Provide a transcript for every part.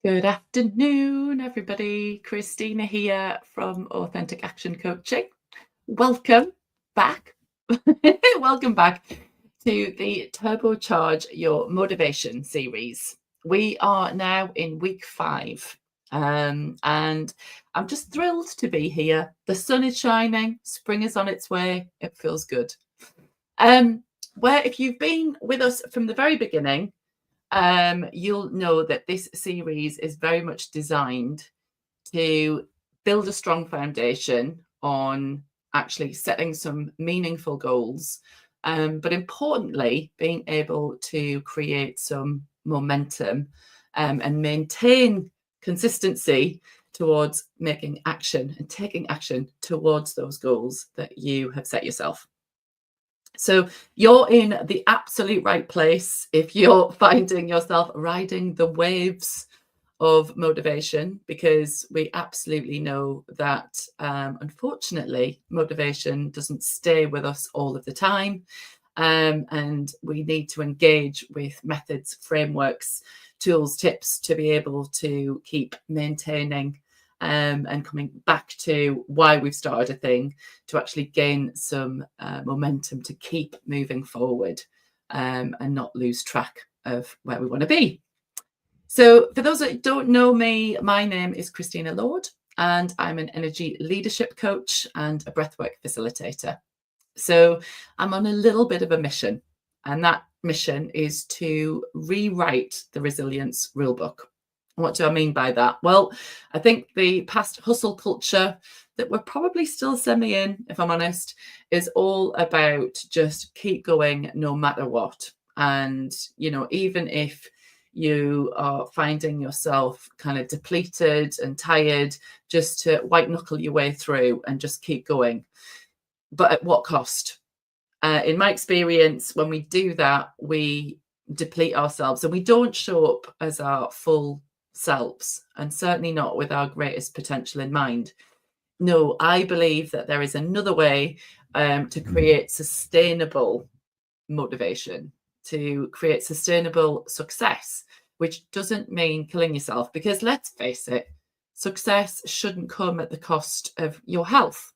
Good afternoon, everybody. Christina here from Authentic Action Coaching. Welcome back. Welcome back to the Turbocharge Your Motivation series. We are now in week 5, and I'm just thrilled to be here. The sun is shining, spring is on its way. It feels good. Where if you've been with us from the very beginning, you'll know that this series is very much designed to build a strong foundation on actually setting some meaningful goals, but importantly, being able to create some momentum and maintain consistency towards making action and taking action towards those goals that you have set yourself. So you're in the absolute right place if you're finding yourself riding the waves of motivation, because we absolutely know that unfortunately motivation doesn't stay with us all of the time, and we need to engage with methods, frameworks, tools, tips to be able to keep maintaining and coming back to why we've started a thing, to actually gain some momentum to keep moving forward and not lose track of where we want to be. So for those that don't know me, my name is Christina Lord, and I'm an energy leadership coach and a breathwork facilitator. So I'm on a little bit of a mission, and that mission is to rewrite the resilience rulebook. What do I mean by that? Well, I think the past hustle culture that we're probably still semi in, if I'm honest, is all about just keep going no matter what. And, even if you are finding yourself kind of depleted and tired, just to white knuckle your way through and just keep going. But at what cost? In my experience, when we do that, we deplete ourselves and we don't show up as our full selves, and certainly not with our greatest potential in mind. No, I believe that there is another way to create sustainable motivation, to create sustainable success, which doesn't mean killing yourself, because let's face it, success shouldn't come at the cost of your health,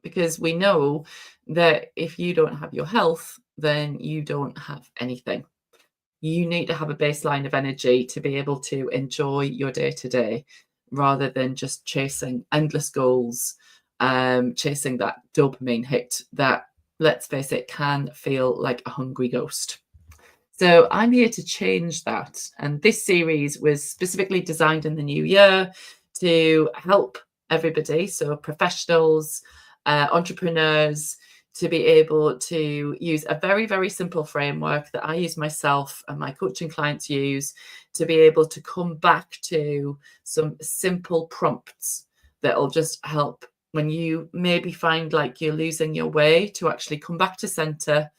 because we know that if you don't have your health, then you don't have anything. You need to have a baseline of energy to be able to enjoy your day to day, rather than just chasing endless goals, chasing that dopamine hit that, let's face it, can feel like a hungry ghost. So I'm here to change that. And this series was specifically designed in the new year to help everybody, so professionals, entrepreneurs, to be able to use a very, very simple framework that I use myself and my coaching clients use, to be able to come back to some simple prompts that will just help when you maybe find like you're losing your way, to actually come back to center,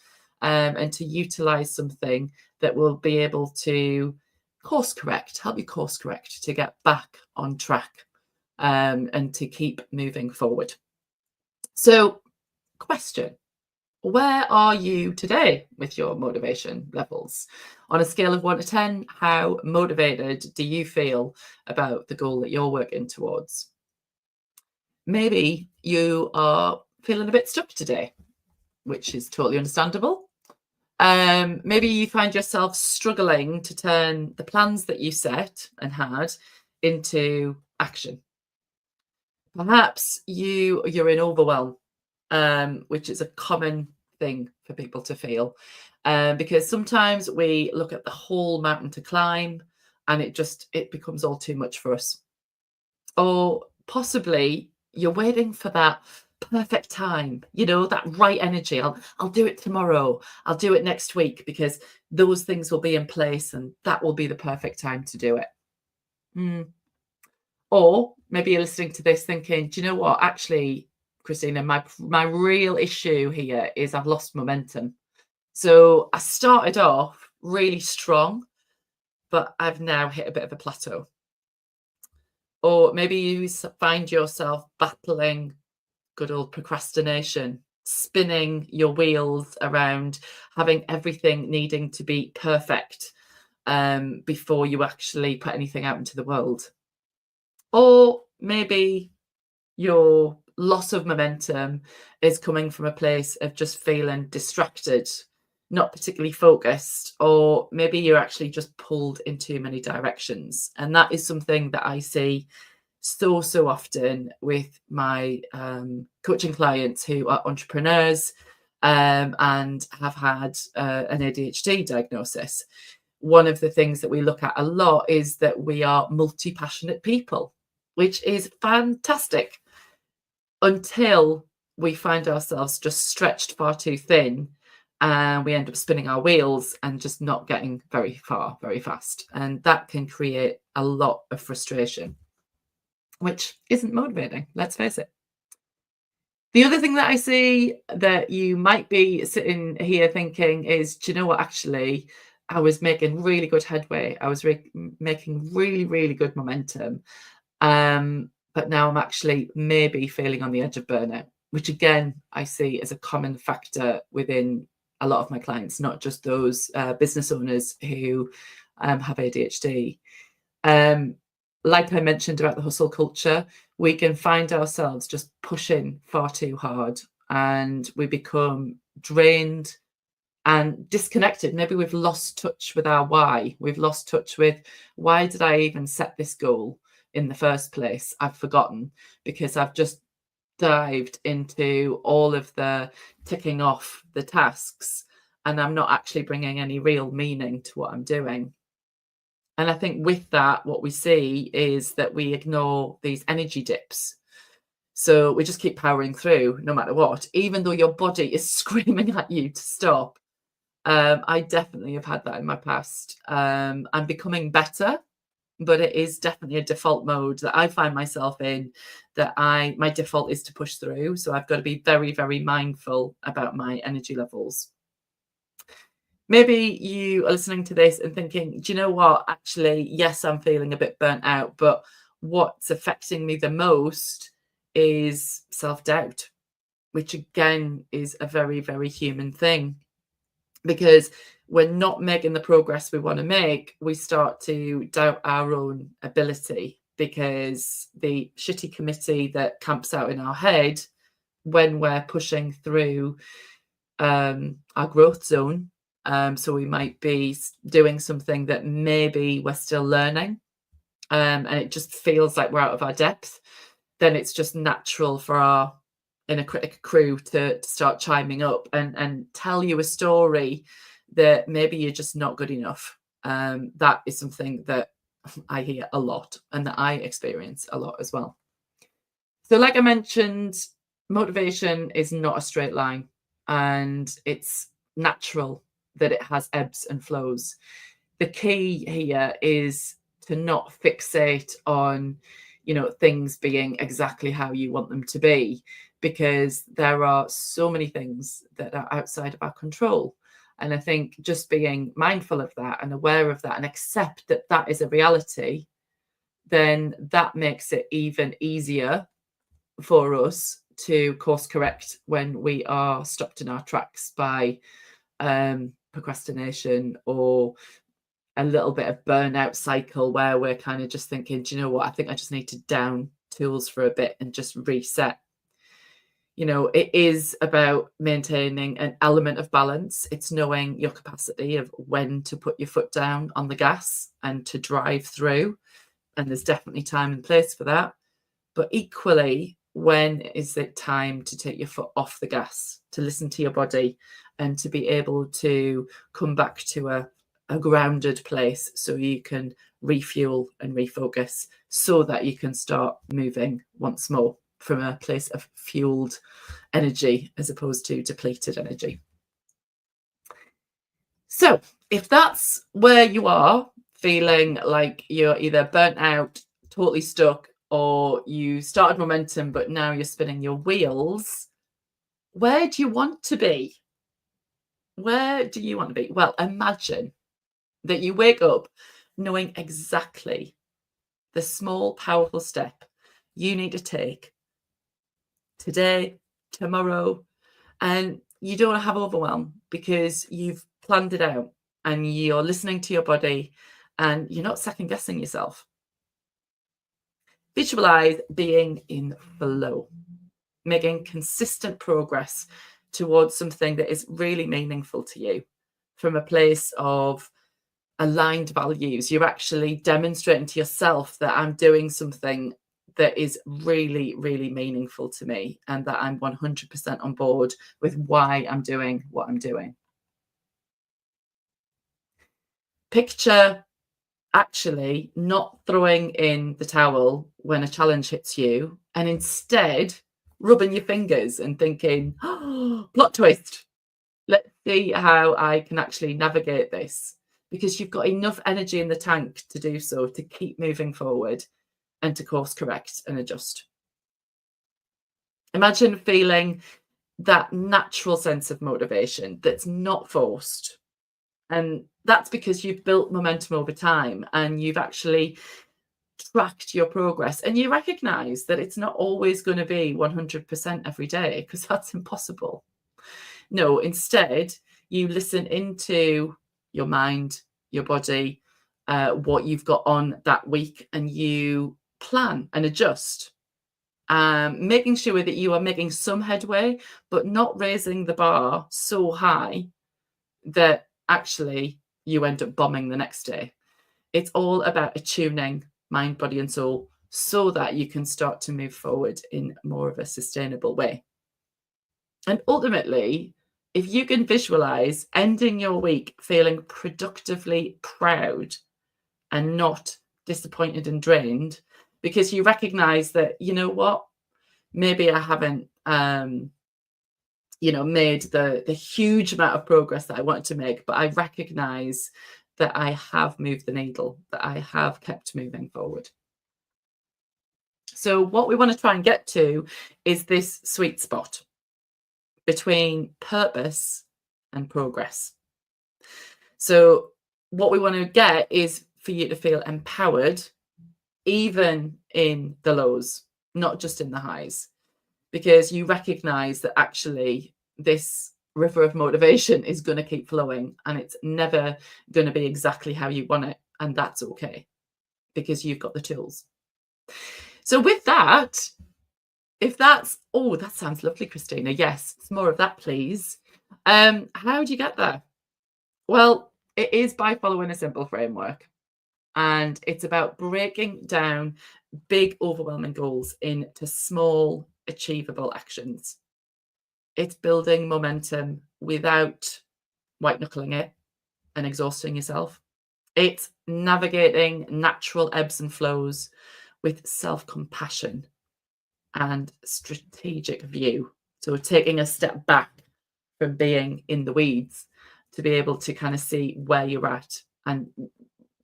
and to utilize something that will be able to help you course correct to get back on track, and to keep moving forward. So, question: where are you today with your motivation levels? On a scale of 1 to 10, how motivated do you feel about the goal that you're working towards? Maybe you are feeling a bit stuck today, which is totally understandable. Maybe you find yourself struggling to turn the plans that you set and had into action. Perhaps you're in overwhelm, which is a common thing for people to feel, because sometimes we look at the whole mountain to climb and it becomes all too much for us. Or possibly you're waiting for that perfect time, that right energy. I'll do it tomorrow, I'll do it next week, because those things will be in place and that will be the perfect time to do it. Or maybe you're listening to this thinking, do you know what, actually, Christina, my real issue here is I've lost momentum. So I started off really strong, but I've now hit a bit of a plateau. Or maybe you find yourself battling good old procrastination, spinning your wheels around having everything needing to be perfect, before you actually put anything out into the world. Or maybe your loss of momentum is coming from a place of just feeling distracted, not particularly focused, or maybe you're actually just pulled in too many directions. And that is something that I see so often with my coaching clients who are entrepreneurs and have had an ADHD diagnosis. One of the things that we look at a lot is that we are multi-passionate people, which is fantastic until we find ourselves just stretched far too thin and we end up spinning our wheels and just not getting very far very fast. And that can create a lot of frustration, which isn't motivating, let's face it. The other thing that I see that you might be sitting here thinking is, do you know what? Actually, I was making really good headway. I was making really good momentum. But now I'm actually maybe feeling on the edge of burnout, which again, I see as a common factor within a lot of my clients, not just those business owners who have ADHD. Like I mentioned about the hustle culture, we can find ourselves just pushing far too hard and we become drained and disconnected. Maybe we've lost touch with our why. We've lost touch with, why did I even set this goal in the first place? I've forgotten because I've just dived into all of the ticking off the tasks and I'm not actually bringing any real meaning to what I'm doing. And I think with that, what we see is that we ignore these energy dips. So we just keep powering through no matter what, even though your body is screaming at you to stop. I definitely have had that in my past. I'm becoming better, but it is definitely a default mode that I find myself in, that my default is to push through. So I've got to be very mindful about my energy levels. Maybe you are listening to this and thinking, do you know what? Actually, yes, I'm feeling a bit burnt out, but what's affecting me the most is self-doubt, which again is a very human thing. Because we're not making the progress we want to make, we start to doubt our own ability, because the shitty committee that camps out in our head when we're pushing through our growth zone. So we might be doing something that maybe we're still learning, and it just feels like we're out of our depth. Then it's just natural for our inner critic crew to start chiming up and tell you a story that maybe you're just not good enough. That is something that I hear a lot and that I experience a lot as well. So like I mentioned, motivation is not a straight line, and it's natural that it has ebbs and flows. The key here is to not fixate on, things being exactly how you want them to be, because there are so many things that are outside of our control. And I think just being mindful of that and aware of that and accept that that is a reality, then that makes it even easier for us to course correct when we are stopped in our tracks by procrastination or a little bit of burnout cycle, where we're kind of just thinking, do you know what, I think I just need to down tools for a bit and just reset. It is about maintaining an element of balance. It's knowing your capacity of when to put your foot down on the gas and to drive through. And there's definitely time and place for that. But equally, when is it time to take your foot off the gas, to listen to your body and to be able to come back to a grounded place so you can refuel and refocus so that you can start moving once more from a place of fueled energy as opposed to depleted energy. So if that's where you are, feeling like you're either burnt out, totally stuck, or you started momentum, but now you're spinning your wheels, where do you want to be? Where do you want to be? Well, imagine that you wake up knowing exactly the small, powerful step you need to take today, tomorrow, and you don't have overwhelm because you've planned it out. and you're listening to your body and you're not second guessing yourself. Visualize being in flow, making consistent progress towards something that is really meaningful to you from a place of aligned values. You're actually demonstrating to yourself that I'm doing something that is really, really meaningful to me and that I'm 100% on board with why I'm doing what I'm doing. Picture actually not throwing in the towel when a challenge hits you and instead rubbing your fingers and thinking, oh, plot twist. Let's see how I can actually navigate this, because you've got enough energy in the tank to do so, to keep moving forward and to course correct and adjust. Imagine feeling that natural sense of motivation that's not forced. And that's because you've built momentum over time and you've actually tracked your progress, and you recognize that it's not always going to be 100% every day, because that's impossible. No, instead, you listen into your mind, your body, what you've got on that week, and you plan and adjust, making sure that you are making some headway, but not raising the bar so high that actually you end up bombing the next day. It's all about attuning mind, body, and soul so that you can start to move forward in more of a sustainable way. And ultimately, if you can visualize ending your week feeling productively proud and not disappointed and drained, because you recognize that, you know what, maybe I haven't, made the huge amount of progress that I wanted to make, but I recognize that I have moved the needle, that I have kept moving forward. So what we want to try and get to is this sweet spot between purpose and progress. So what we want to get is for you to feel empowered, even in the lows, not just in the highs, because you recognize that actually this river of motivation is going to keep flowing and it's never going to be exactly how you want it. And that's okay, because you've got the tools. So with that, if that's, oh, that sounds lovely, Christina. Yes, it's more of that, please. How do you get there? Well, it is by following a simple framework. And it's about breaking down big, overwhelming goals into small, achievable actions. It's building momentum without white knuckling it and exhausting yourself. It's navigating natural ebbs and flows with self-compassion and strategic view. So taking a step back from being in the weeds to be able to kind of see where you're at and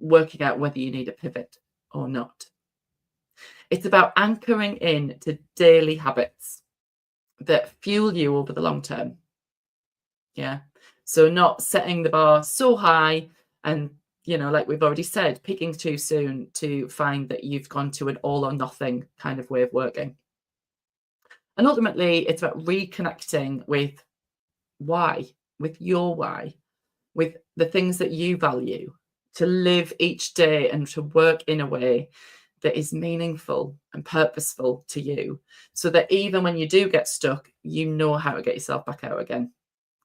working out whether you need a pivot or not. It's about anchoring in to daily habits that fuel you over the long term. Yeah. So not setting the bar so high and, like we've already said, peaking too soon to find that you've gone to an all or nothing kind of way of working. And ultimately, it's about reconnecting with why, with your why, with the things that you value, to live each day and to work in a way that is meaningful and purposeful to you, so that even when you do get stuck, you know how to get yourself back out again,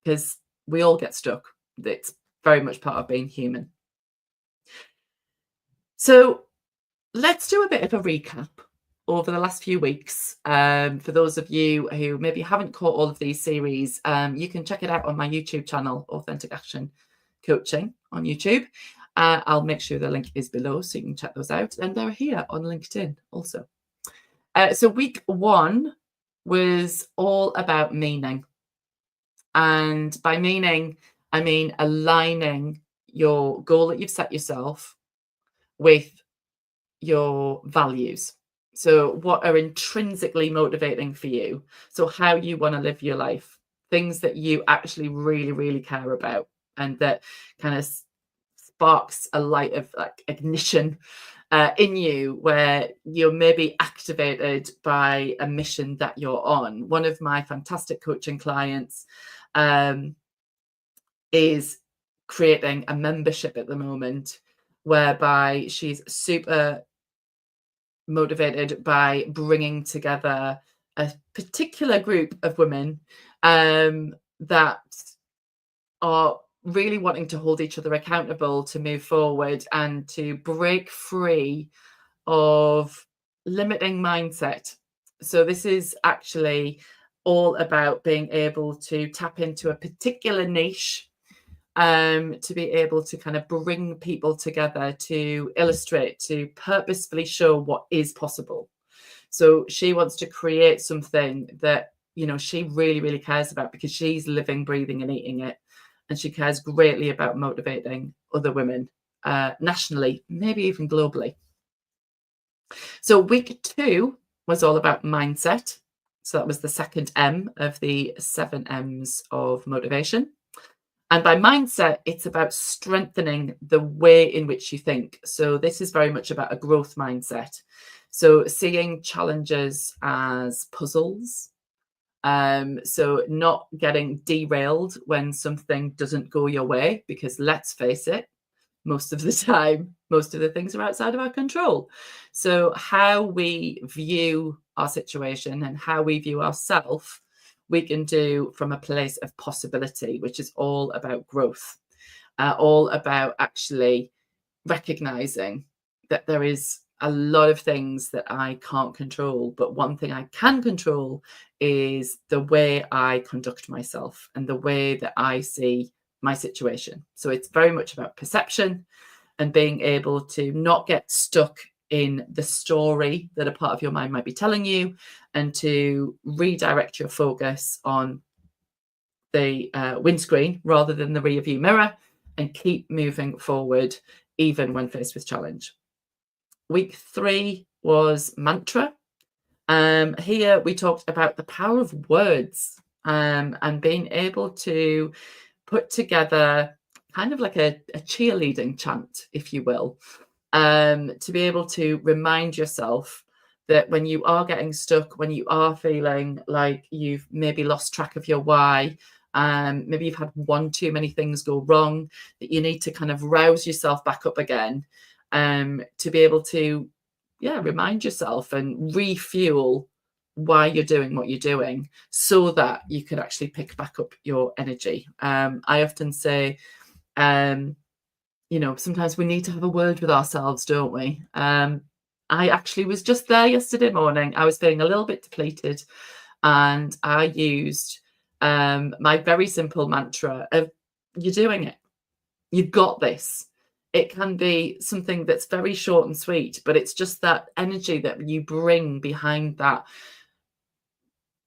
because we all get stuck. It's very much part of being human. So let's do a bit of a recap over the last few weeks. For those of you who maybe haven't caught all of these series, you can check it out on my YouTube channel, Authentic Action Coaching on YouTube. I'll make sure the link is below so you can check those out. And they're here on LinkedIn also. So week 1 was all about meaning. And by meaning, I mean aligning your goal that you've set yourself with your values. So what are intrinsically motivating for you? So how you want to live your life, things that you actually really, really care about, and that kind of sparks a light of like ignition in you, where you're maybe activated by a mission that you're on. One of my fantastic coaching clients is creating a membership at the moment whereby she's super motivated by bringing together a particular group of women that are really wanting to hold each other accountable to move forward and to break free of limiting mindset. So this is actually all about being able to tap into a particular niche, to be able to kind of bring people together to illustrate, to purposefully show what is possible. So she wants to create something that, she really, really cares about because she's living, breathing, and eating it. And she cares greatly about motivating other women nationally, maybe even globally. So week 2 was all about mindset. So that was the second M of the 7 M's of motivation. And by mindset, it's about strengthening the way in which you think. So this is very much about a growth mindset. So seeing challenges as puzzles. So not getting derailed when something doesn't go your way, because let's face it, most of the time, most of the things are outside of our control. So how we view our situation and how we view ourselves, we can do from a place of possibility, which is all about growth, all about actually recognizing that there is a lot of things that I can't control, but one thing I can control is the way I conduct myself and the way that I see my situation. So it's very much about perception and being able to not get stuck in the story that a part of your mind might be telling you, and to redirect your focus on the windscreen rather than the rear view mirror, and keep moving forward even when faced with challenge. Week 3 was mantra. Here we talked about the power of words, and being able to put together kind of like a cheerleading chant, if you will, to be able to remind yourself that when you are getting stuck, when you are feeling like you've maybe lost track of your why, maybe you've had one too many things go wrong, that you need to kind of rouse yourself back up again, to be able to, remind yourself and refuel why you're doing what you're doing, so that you can actually pick back up your energy. I often say, sometimes we need to have a word with ourselves, don't we? I actually was just there yesterday morning. I was feeling a little bit depleted, and I used my very simple mantra of, you're doing it. You've got this. It can be something that's very short and sweet, but it's just that energy that you bring behind that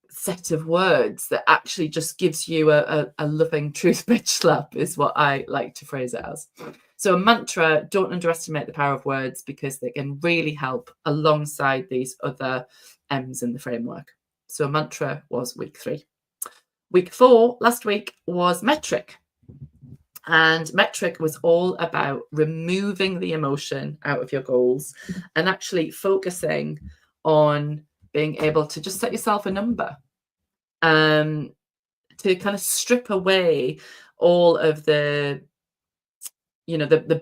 set of words that actually just gives you a loving truth bitch slap, is what I like to phrase it as. So a mantra, don't underestimate the power of words, because they can really help alongside these other M's in the framework. So mantra was week 3. Week 4, last week, was metric. And metric was all about removing the emotion out of your goals and actually focusing on being able to just set yourself a number, to kind of strip away all of the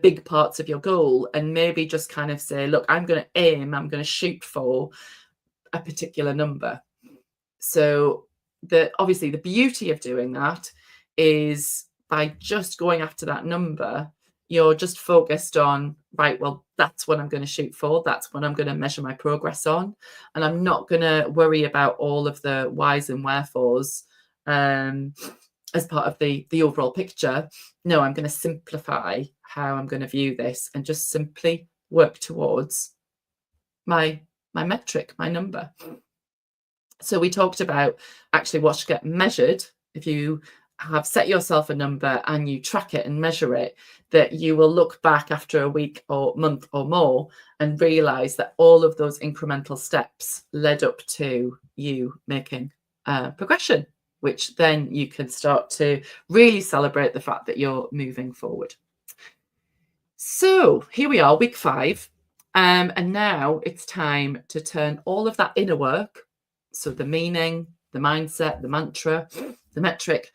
big parts of your goal, and maybe just kind of say, look, I'm going to shoot for a particular number. So obviously the beauty of doing that is, by just going after that number, you're just focused on, right, well, that's what I'm going to shoot for. That's what I'm going to measure my progress on. And I'm not going to worry about all of the whys and wherefores as part of the overall picture. No, I'm going to simplify how I'm going to view this and just simply work towards my metric, my number. So we talked about actually what should get measured. If you have set yourself a number and you track it and measure it, that you will look back after a week or month or more and realize that all of those incremental steps led up to you making progression, which then you can start to really celebrate the fact that you're moving forward. So here we are, week 5. And now it's time to turn all of that inner work, so the meaning, the mindset, the mantra, the metric,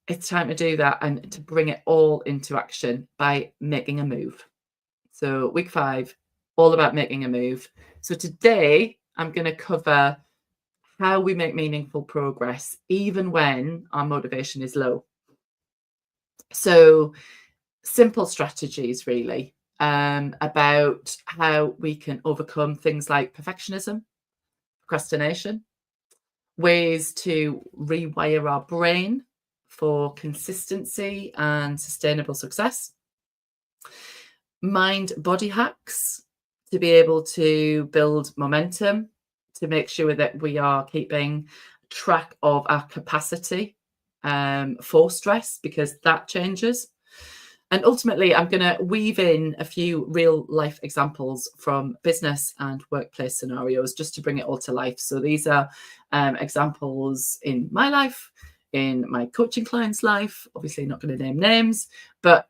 it's time to do that and to bring it all into action by making a move. So, week 5, all about making a move. So, today I'm going to cover how we make meaningful progress, even when our motivation is low. So, simple strategies, really, about how we can overcome things like perfectionism, procrastination, ways to rewire our brain for consistency and sustainable success, mind body hacks to be able to build momentum, to make sure that we are keeping track of our capacity for stress, because that changes. And ultimately, I'm going to weave in a few real life examples from business and workplace scenarios just to bring it all to life. So these are examples in my life, in my coaching clients' life. Obviously, not going to name names, but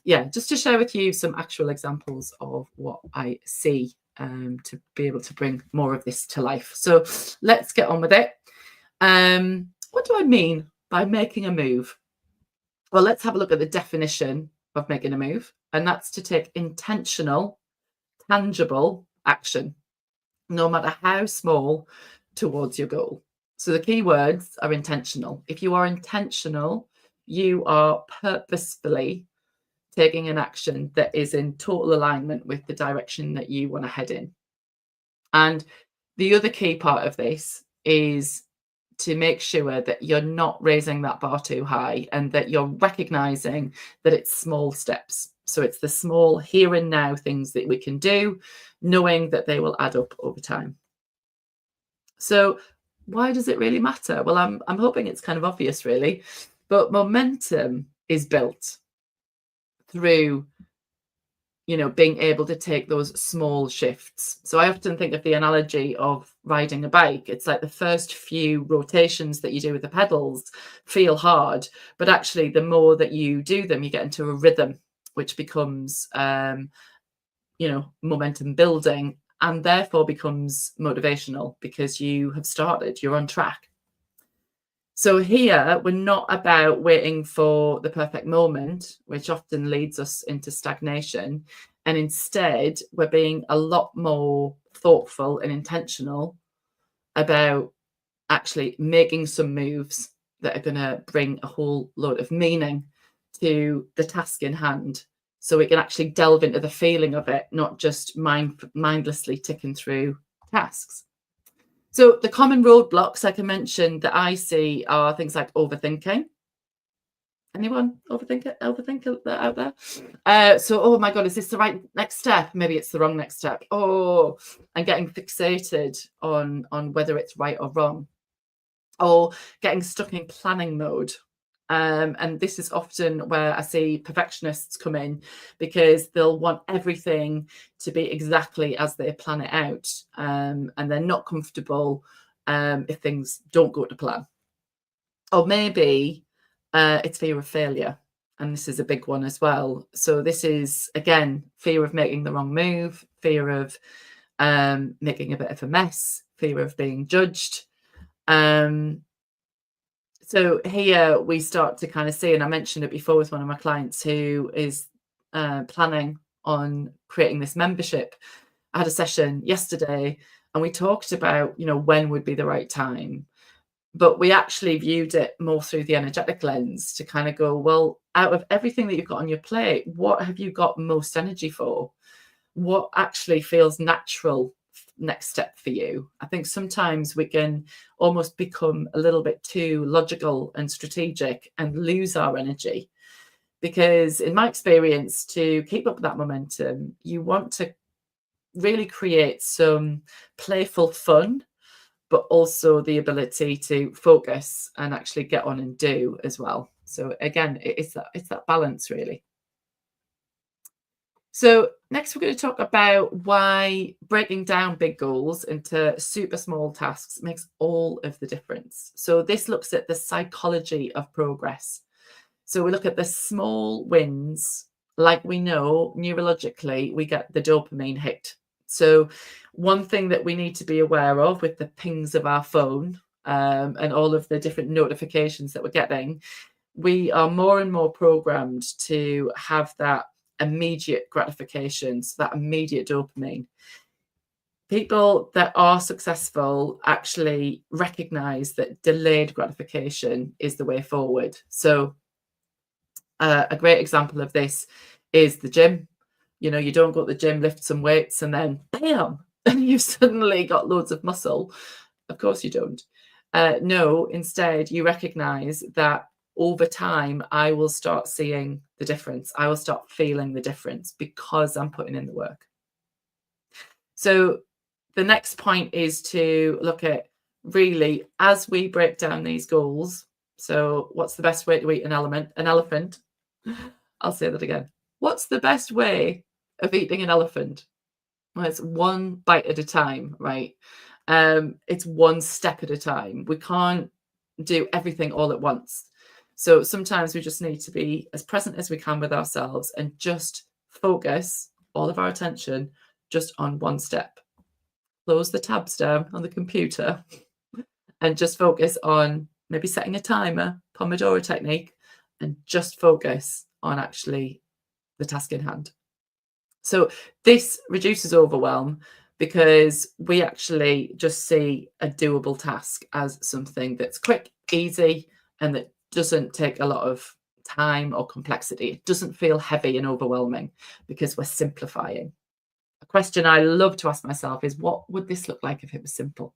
yeah, just to share with you some actual examples of what I see to be able to bring more of this to life. So let's get on with it. What do I mean by making a move? Well, let's have a look at the definition of making a move, and that's to take intentional, tangible action, no matter how small, towards your goal. So the key words are intentional. If you are intentional, you are purposefully taking an action that is in total alignment with the direction that you want to head in. And the other key part of this is to make sure that you're not raising that bar too high and that you're recognizing that it's small steps. So it's the small here and now things that we can do, knowing that they will add up over time. So why does it really matter? Well, I'm hoping it's kind of obvious, really, but momentum is built through being able to take those small shifts. So I often think of the analogy of riding a bike. It's like the first few rotations that you do with the pedals feel hard, but actually the more that you do them, you get into a rhythm, which becomes, momentum building, and therefore becomes motivational because you have started, you're on track. So here, we're not about waiting for the perfect moment, which often leads us into stagnation. And instead, we're being a lot more thoughtful and intentional about actually making some moves that are going to bring a whole load of meaning to the task in hand. So we can actually delve into the feeling of it, not just mindlessly ticking through tasks. So the common roadblocks, like I mentioned, that I see are things like overthinking. Anyone overthinker out there? So, oh my God, is this the right next step? Maybe it's the wrong next step. Oh, and getting fixated on whether it's right or wrong, or getting stuck in planning mode. And this is often where I see perfectionists come in, because they'll want everything to be exactly as they plan it out. And they're not comfortable if things don't go to plan. Or maybe it's fear of failure. And this is a big one as well. So this is, again, fear of making the wrong move, fear of making a bit of a mess, fear of being judged. So here we start to kind of see, and I mentioned it before with one of my clients who is planning on creating this membership. I had a session yesterday and we talked about, when would be the right time. But we actually viewed it more through the energetic lens to kind of go, well, out of everything that you've got on your plate, what have you got most energy for? What actually feels natural next step for you? I think sometimes we can almost become a little bit too logical and strategic and lose our energy, because in my experience, to keep up that momentum, you want to really create some playful fun, but also the ability to focus and actually get on and do as well. So again, it's that balance, really. So next, we're going to talk about why breaking down big goals into super small tasks makes all of the difference. So this looks at the psychology of progress. So we look at the small wins. Like we know, neurologically, we get the dopamine hit. So one thing that we need to be aware of with the pings of our phone and all of the different notifications that we're getting, we are more and more programmed to have that immediate gratification, so that immediate dopamine. People that are successful actually recognize that delayed gratification is the way forward. So a great example of this is the gym. You know, you don't go to the gym, lift some weights, and then bam, and you've suddenly got loads of muscle. Of course you don't. No, instead, you recognize that over time, I will start seeing the difference. I will start feeling the difference because I'm putting in the work. So the next point is to look at, really, as we break down these goals. So what's the best way to eat an elephant? I'll say that again. What's the best way of eating an elephant? Well, it's one bite at a time, right? It's one step at a time. We can't do everything all at once. So sometimes we just need to be as present as we can with ourselves and just focus all of our attention just on one step. Close the tabs down on the computer and just focus on maybe setting a timer, Pomodoro technique, and just focus on actually the task in hand. So this reduces overwhelm because we actually just see a doable task as something that's quick, easy, and that doesn't take a lot of time or complexity. It doesn't feel heavy and overwhelming because we're simplifying. A question I love to ask myself is, what would this look like if it was simple?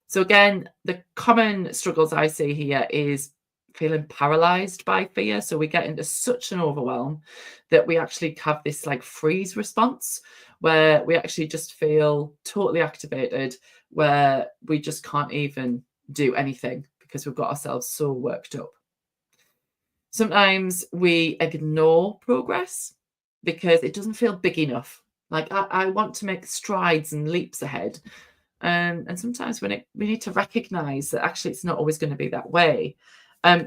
So again, the common struggles I see here is feeling paralyzed by fear. So we get into such an overwhelm that we actually have this like freeze response where we actually just feel totally activated, where we just can't even do anything because we've got ourselves so worked up. Sometimes we ignore progress because it doesn't feel big enough. Like I want to make strides and leaps ahead. And sometimes we need to recognize that actually it's not always going to be that way.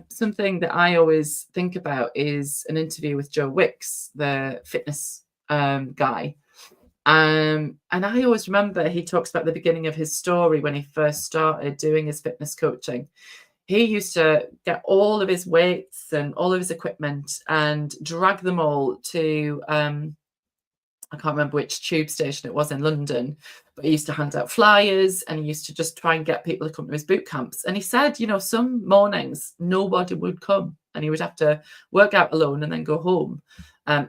Something that I always think about is an interview with Joe Wicks, the fitness guy. And I always remember he talks about the beginning of his story when he first started doing his fitness coaching. He used to get all of his weights and all of his equipment and drag them all to I can't remember which tube station it was in London, but he used to hand out flyers and he used to just try and get people to come to his boot camps. And he said, you know, some mornings nobody would come and he would have to work out alone and then go home,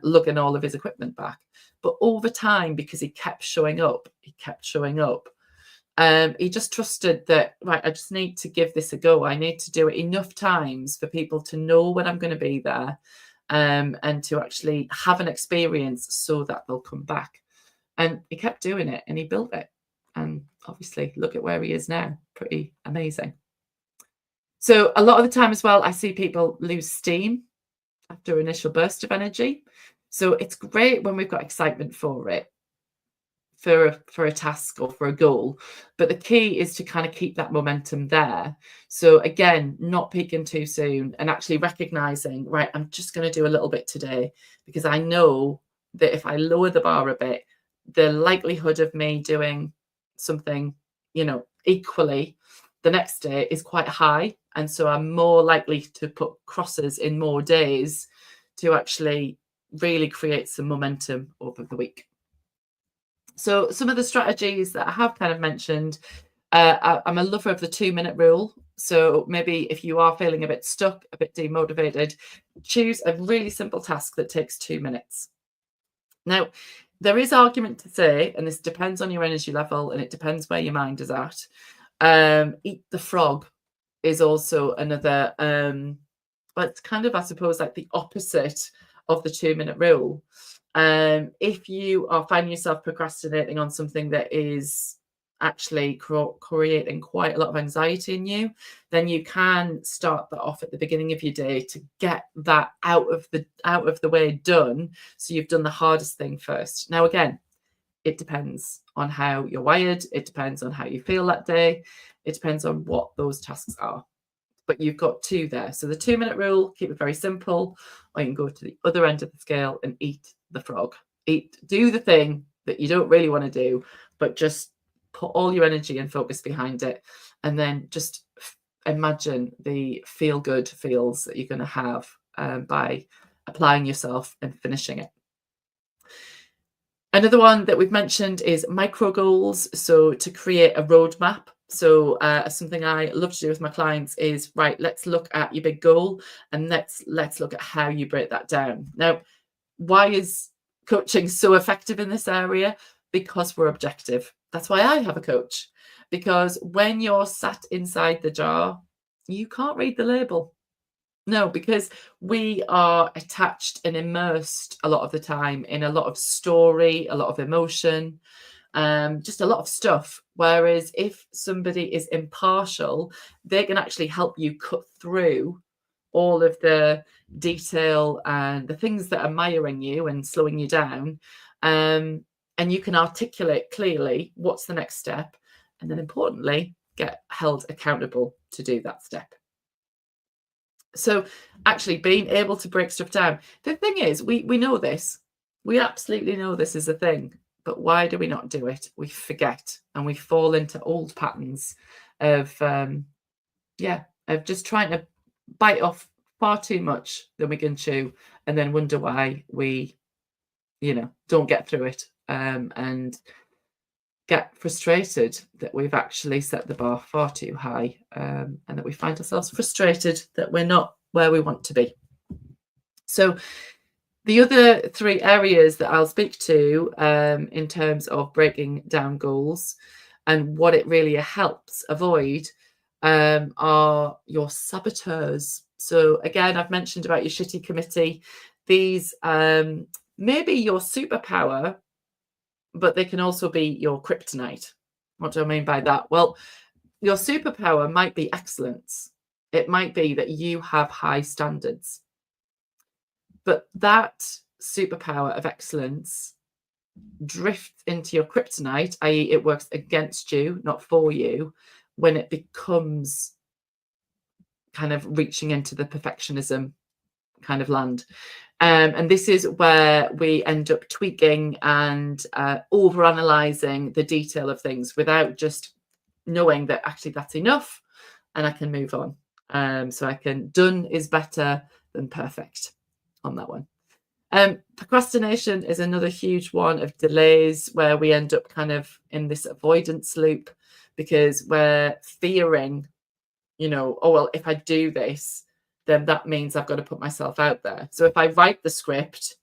lugging all of his equipment back. But over time, because he kept showing up, he just trusted that, right, I just need to give this a go. I need to do it enough times for people to know when I'm going to be there. And to actually have an experience so that they'll come back. And he kept doing it and he built it. And obviously, look at where he is now. Pretty amazing. So a lot of the time as well, I see people lose steam after initial burst of energy. So it's great when we've got excitement for it, for a task or for a goal, but the key is to kind of keep that momentum there. So again, not peaking too soon and actually recognizing, right, I'm just going to do a little bit today because I know that if I lower the bar a bit, the likelihood of me doing something, you know, equally the next day is quite high. And so I'm more likely to put crosses in more days to actually really create some momentum over the week. So some of the strategies that I have kind of mentioned, I'm a lover of the 2-minute rule. So maybe if you are feeling a bit stuck, a bit demotivated, choose a really simple task that takes 2 minutes. Now, there is argument to say, and this depends on your energy level and it depends where your mind is at. Eat the frog is also another, but it's kind of, I suppose, like the opposite of the 2-minute rule. If you are finding yourself procrastinating on something that is actually creating quite a lot of anxiety in you, then you can start that off at the beginning of your day to get that out of the way done. So you've done the hardest thing first. Now, again, it depends on how you're wired. It depends on how you feel that day. It depends on what those tasks are. But you've got 2 there. So the 2-minute rule, keep it very simple, or you can go to the other end of the scale and eat the frog. Do the thing that you don't really want to do, but just put all your energy and focus behind it. And then just, imagine the feel-good feels that you're going to have by applying yourself and finishing it. Another one that we've mentioned is micro goals. So to create a roadmap. So something I love to do with my clients is, right, let's look at your big goal and let's look at how you break that down. Now, why is coaching so effective in this area? Because we're objective. That's why I have a coach. Because when you're sat inside the jar, you can't read the label. No, because we are attached and immersed a lot of the time in a lot of story, a lot of emotion, just a lot of stuff. Whereas if somebody is impartial, they can actually help you cut through all of the detail and the things that are miring you and slowing you down. And you can articulate clearly what's the next step. And then importantly, get held accountable to do that step. So actually being able to break stuff down. The thing is, we know this. We absolutely know this is a thing. But why do we not do it? We forget and we fall into old patterns of, of just trying to bite off far too much than we can chew and then wonder why we, don't get through it and get frustrated that we've actually set the bar far too high and that we find ourselves frustrated that we're not where we want to be. So the other three areas that I'll speak to in terms of breaking down goals and what it really helps avoid are your saboteurs. So again, I've mentioned about your shitty committee. These may be your superpower, but they can also be your kryptonite. What do I mean by that? Well, your superpower might be excellence. It might be that you have high standards. But that superpower of excellence drifts into your kryptonite, i.e. it works against you, not for you, when it becomes kind of reaching into the perfectionism kind of land. And this is where we end up tweaking and overanalyzing the detail of things without just knowing that actually that's enough and I can move on. So done is better than perfect on that one. Procrastination is another huge one of delays where we end up kind of in this avoidance loop because we're fearing, oh, well, if I do this, then that means I've got to put myself out there. So if I write the script,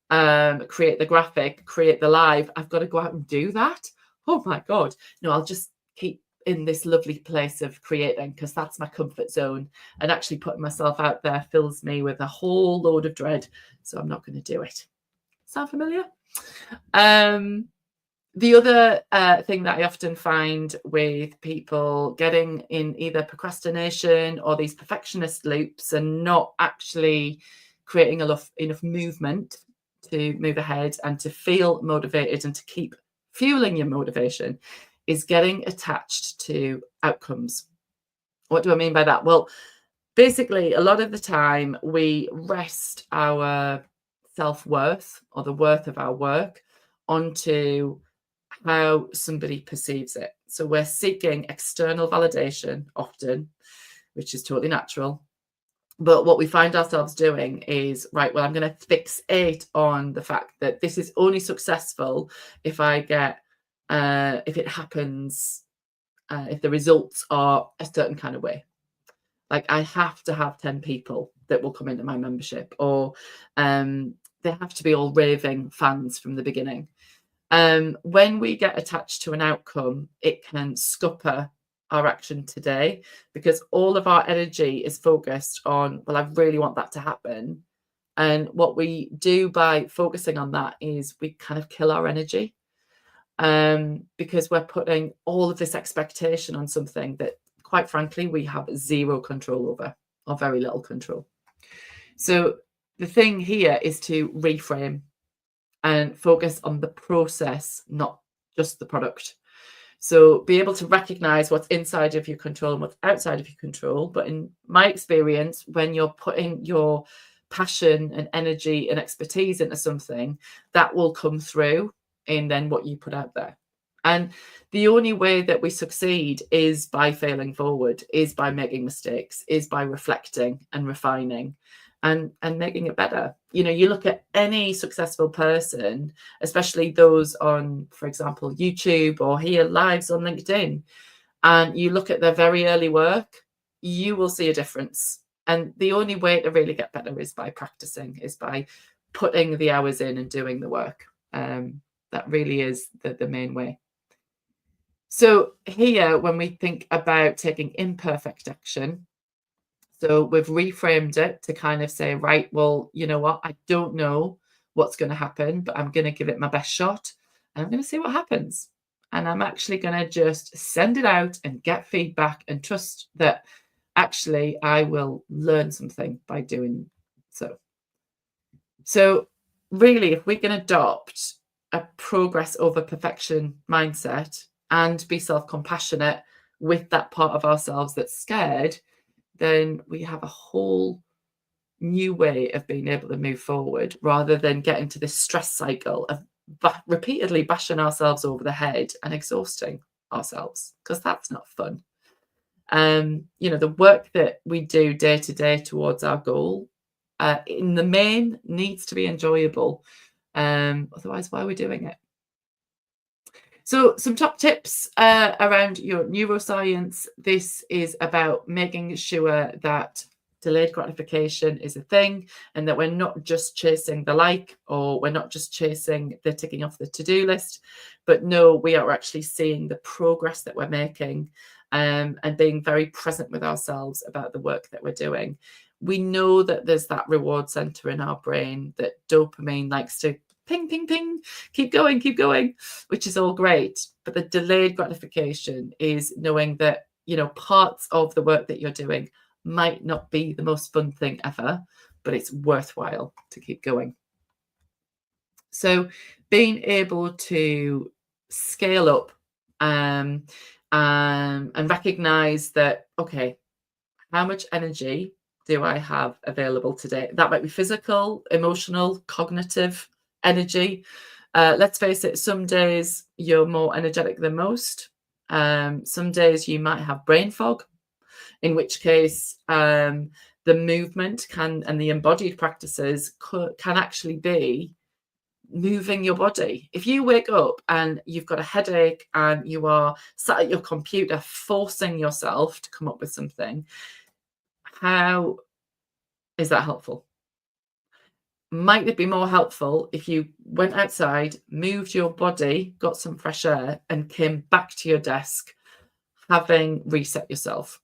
create the graphic, create the live, I've got to go out and do that. Oh my God. No, I'll just keep in this lovely place of creating because that's my comfort zone. And actually putting myself out there fills me with a whole load of dread. So I'm not going to do it. Sound familiar? The other thing that I often find with people getting in either procrastination or these perfectionist loops and not actually creating enough movement to move ahead and to feel motivated and to keep fueling your motivation is getting attached to outcomes. What do I mean by that? Well, basically, a lot of the time we rest our self-worth or the worth of our work onto how somebody perceives it. So we're seeking external validation often, which is totally natural. But what we find ourselves doing is, right, well, I'm going to fixate on the fact that this is only successful if I get, if it happens, if the results are a certain kind of way. Like I have to have 10 people that will come into my membership, or they have to be all raving fans from the beginning. When we get attached to an outcome, it can scupper our action today because all of our energy is focused on, well, I really want that to happen. And what we do by focusing on that is we kind of kill our energy because we're putting all of this expectation on something that, quite frankly, we have zero control over or very little control. So the thing here is to reframe and focus on the process, not just the product. So be able to recognize what's inside of your control and what's outside of your control. But in my experience, when you're putting your passion and energy and expertise into something, that will come through in then what you put out there. And the only way that we succeed is by failing forward, is by making mistakes, is by reflecting and refining and making it better. You know, you look at any successful person, especially those on, for example, YouTube or here lives on LinkedIn, and you look at their very early work, you will see a difference. And the only way to really get better is by practicing, is by putting the hours in and doing the work. That really is the main way. So here, when we think about taking imperfect action, so we've reframed it to kind of say, right, well, you know what? I don't know what's going to happen, but I'm going to give it my best shot and I'm going to see what happens. And I'm actually going to just send it out and get feedback and trust that actually I will learn something by doing so. So really, if we can adopt a progress over perfection mindset and be self-compassionate with that part of ourselves that's scared, then we have a whole new way of being able to move forward rather than get into this stress cycle of repeatedly bashing ourselves over the head and exhausting ourselves, because that's not fun. You know, the work that we do day to day towards our goal, in the main, needs to be enjoyable. Otherwise, why are we doing it? So some top tips around your neuroscience. This is about making sure that delayed gratification is a thing and that we're not just chasing the like, or we're not just chasing the ticking off the to-do list, but no, we are actually seeing the progress that we're making, and being very present with ourselves about the work that we're doing. We know that there's that reward center in our brain that dopamine likes to ping, ping, ping, keep going, which is all great. But the delayed gratification is knowing that, you know, parts of the work that you're doing might not be the most fun thing ever, but it's worthwhile to keep going. So being able to scale up and recognize that, okay, how much energy do I have available today? That might be physical, emotional, cognitive energy. Let's face it, some days you're more energetic than most. Some days you might have brain fog, in which case the movement and the embodied practices can actually be moving your body. If you wake up and you've got a headache and you are sat at your computer forcing yourself to come up with something, how is that helpful? Might it be more helpful if you went outside, moved your body, got some fresh air, and came back to your desk, having reset yourself?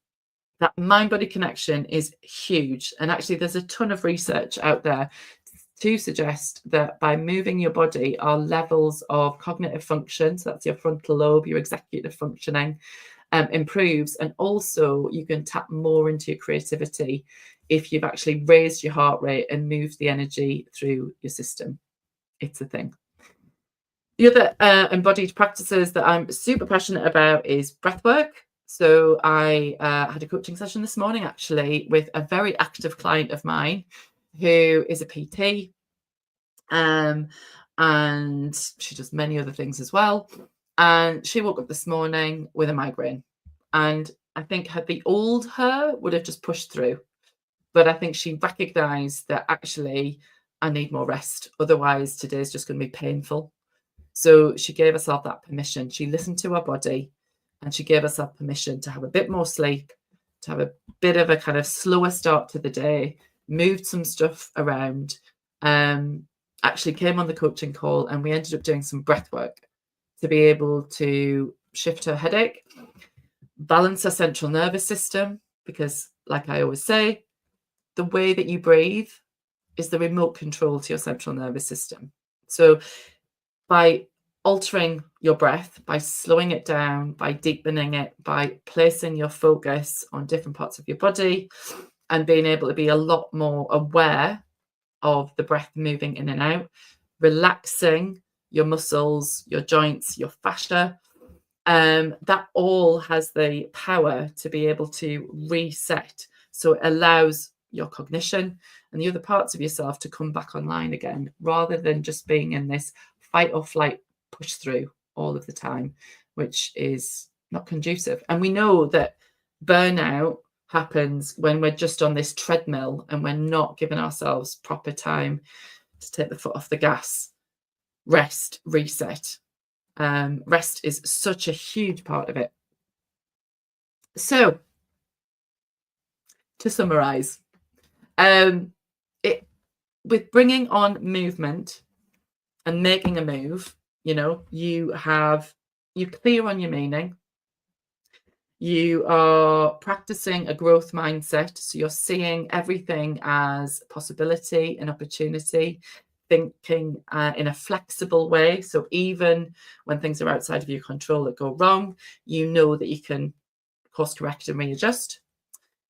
That mind-body connection is huge. And actually, there's a ton of research out there to suggest that by moving your body, our levels of cognitive function, so that's your frontal lobe, your executive functioning, improves. And also you can tap more into your creativity if you've actually raised your heart rate and moved the energy through your system. It's a thing. The other embodied practices that I'm super passionate about is breath work. So I had a coaching session this morning, actually, with a very active client of mine who is a PT, and she does many other things as well. And she woke up this morning with a migraine. And I think the old her would have just pushed through. But I think she recognized that actually I need more rest. Otherwise, today's just going to be painful. So she gave herself that permission. She listened to her body and she gave herself permission to have a bit more sleep, to have a bit of a kind of slower start to the day, moved some stuff around, actually came on the coaching call, and we ended up doing some breath work to be able to shift her headache, balance her central nervous system, because like I always say, the way that you breathe is the remote control to your central nervous system. So by altering your breath, by slowing it down, by deepening it, by placing your focus on different parts of your body and being able to be a lot more aware of the breath moving in and out, relaxing your muscles, your joints, your fascia, that all has the power to be able to reset. So it allows your cognition and the other parts of yourself to come back online again, rather than just being in this fight or flight push through all of the time, which is not conducive. And we know that burnout happens when we're just on this treadmill and we're not giving ourselves proper time to take the foot off the gas, rest, reset. Rest is such a huge part of it. So, to summarize, with bringing on movement and making a move, you're clear on your meaning. You are practicing a growth mindset. So you're seeing everything as possibility and opportunity, thinking in a flexible way. So even when things are outside of your control that go wrong, you know that you can course correct and readjust.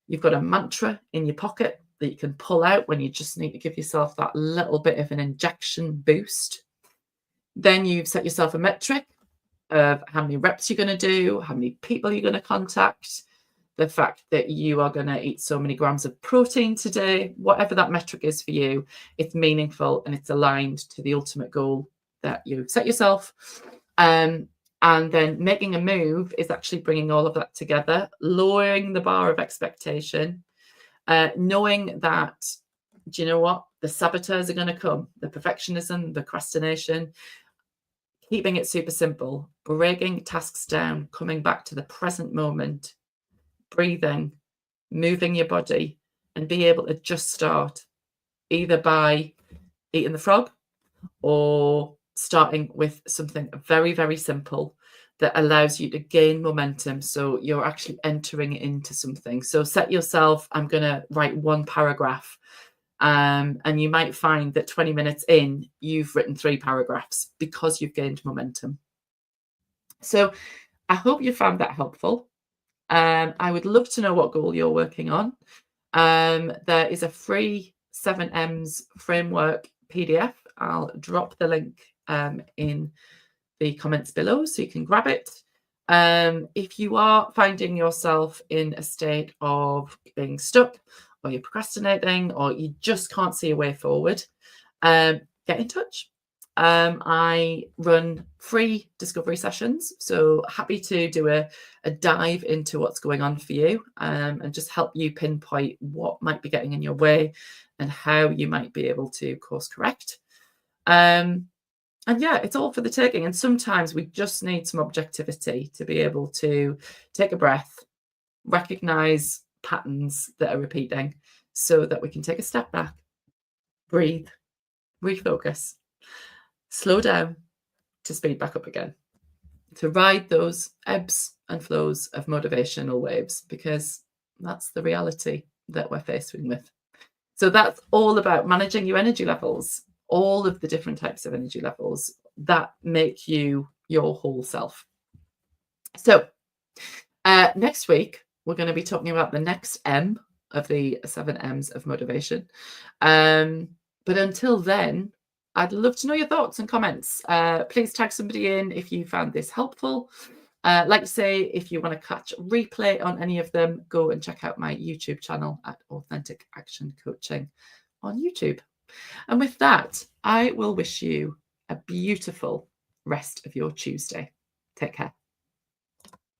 You've got a mantra in your pocket that you can pull out when you just need to give yourself that little bit of an injection boost. Then you've set yourself a metric of how many reps you're going to do, how many people you're going to contact, the fact that you are going to eat so many grams of protein today, whatever that metric is for you, it's meaningful and it's aligned to the ultimate goal that you set yourself. And then making a move is actually bringing all of that together, lowering the bar of expectation, knowing that, do you know what? The saboteurs are going to come, the perfectionism, the procrastination, keeping it super simple, breaking tasks down, coming back to the present moment, breathing, moving your body, and be able to just start either by eating the frog or starting with something very, very simple that allows you to gain momentum. So you're actually entering into something. So set yourself, I'm going to write one paragraph. And you might find that 20 minutes in, you've written 3 paragraphs because you've gained momentum. So I hope you found that helpful. I would love to know what goal you're working on. There is a free 7Ms framework PDF. I'll drop the link in the comments below so you can grab it. If you are finding yourself in a state of being stuck, or you're procrastinating, or you just can't see a way forward, get in touch. I run free discovery sessions, so happy to do a dive into what's going on for you, and just help you pinpoint what might be getting in your way and how you might be able to course correct. And yeah, it's all for the taking. And sometimes we just need some objectivity to be able to take a breath, recognize patterns that are repeating so that we can take a step back, breathe, refocus, slow down to speed back up again, to ride those ebbs and flows of motivational waves, because that's the reality that we're facing with. So that's all about managing your energy levels, all of the different types of energy levels that make you your whole self. So next week, we're going to be talking about the next M of the 7 M's of motivation. But until then, I'd love to know your thoughts and comments. Please tag somebody in if you found this helpful. Like I say, if you want to catch replay on any of them, go and check out my YouTube channel at Authentic Action Coaching on YouTube. And with that, I will wish you a beautiful rest of your Tuesday. Take care.